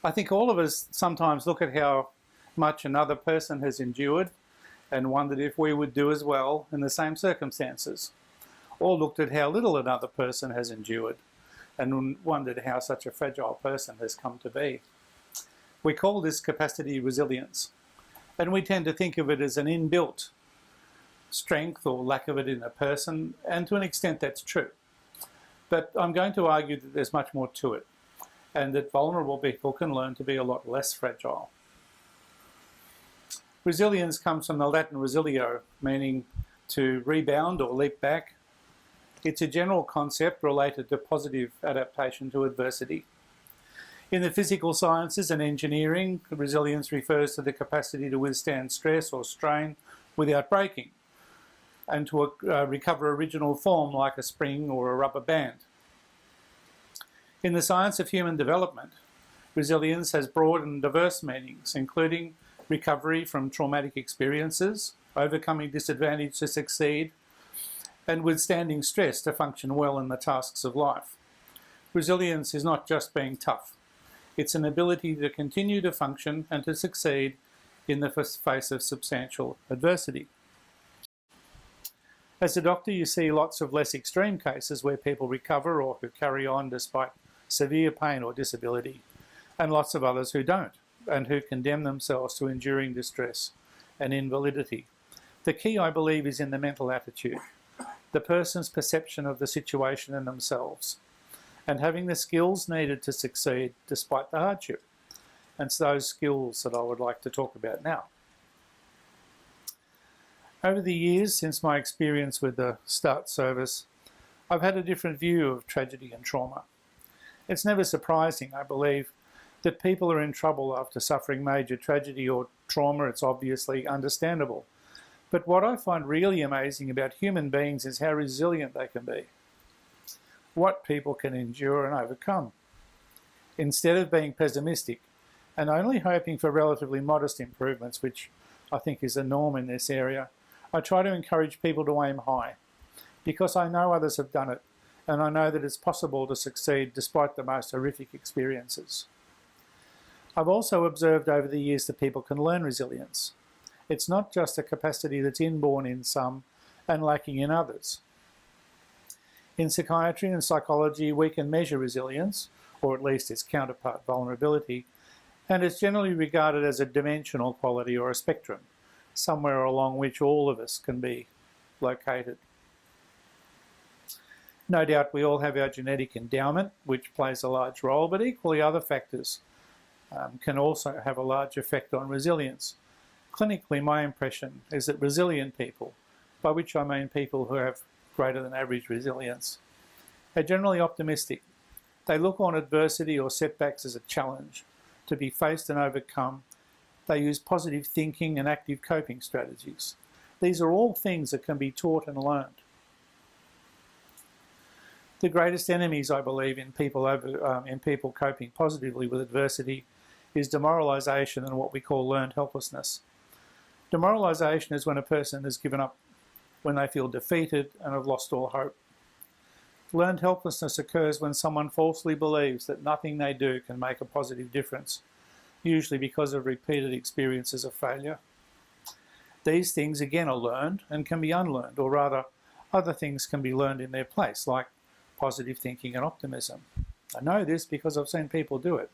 I think all of us sometimes look at how much another person has endured and wondered if we would do as well in the same circumstances, or looked at how little another person has endured and wondered how such a fragile person has come to be. We call this capacity resilience, and we tend to think of it as an inbuilt strength or lack of it in a person, and to an extent that's true. But I'm going to argue that there's much more to it, and that vulnerable people can learn to be a lot less fragile. Resilience comes from the Latin resilio, meaning to rebound or leap back. It's a general concept related to positive adaptation to adversity. In the physical sciences and engineering, resilience refers to the capacity to withstand stress or strain without breaking, and to recover original form like a spring or a rubber band. In the science of human development, resilience has broad and diverse meanings, including recovery from traumatic experiences, overcoming disadvantage to succeed, and withstanding stress to function well in the tasks of life. Resilience is not just being tough. It's an ability to continue to function and to succeed in the face of substantial adversity. As a doctor, you see lots of less extreme cases where people recover or who carry on despite severe pain or disability, and lots of others who don't, and who condemn themselves to enduring distress and invalidity. The key, I believe, is in the mental attitude, the person's perception of the situation and themselves, and having the skills needed to succeed despite the hardship. And it's those skills that I would like to talk about now. Over the years, since my experience with the Start service, I've had a different view of tragedy and trauma. It's never surprising, I believe, that people are in trouble after suffering major tragedy or trauma. It's obviously understandable. But what I find really amazing about human beings is how resilient they can be, what people can endure and overcome. Instead of being pessimistic and only hoping for relatively modest improvements, which I think is the norm in this area, I try to encourage people to aim high, because I know others have done it, and I know that it's possible to succeed despite the most horrific experiences. I've also observed over the years that people can learn resilience. It's not just a capacity that's inborn in some and lacking in others. In psychiatry and psychology, we can measure resilience, or at least its counterpart, vulnerability, and it's generally regarded as a dimensional quality or a spectrum, somewhere along which all of us can be located. No doubt we all have our genetic endowment, which plays a large role, but equally other factors can also have a large effect on resilience. Clinically, my impression is that resilient people, by which I mean people who have greater than average resilience, are generally optimistic. They look on adversity or setbacks as a challenge to be faced and overcome. They use positive thinking and active coping strategies. These are all things that can be taught and learned. The greatest enemies, I believe, in people coping positively with adversity is demoralisation and what we call learned helplessness. Demoralisation is when a person has given up, when they feel defeated and have lost all hope. Learned helplessness occurs when someone falsely believes that nothing they do can make a positive difference, usually because of repeated experiences of failure. These things again are learned and can be unlearned, or rather other things can be learned in their place, like positive thinking and optimism. I know this because I've seen people do it.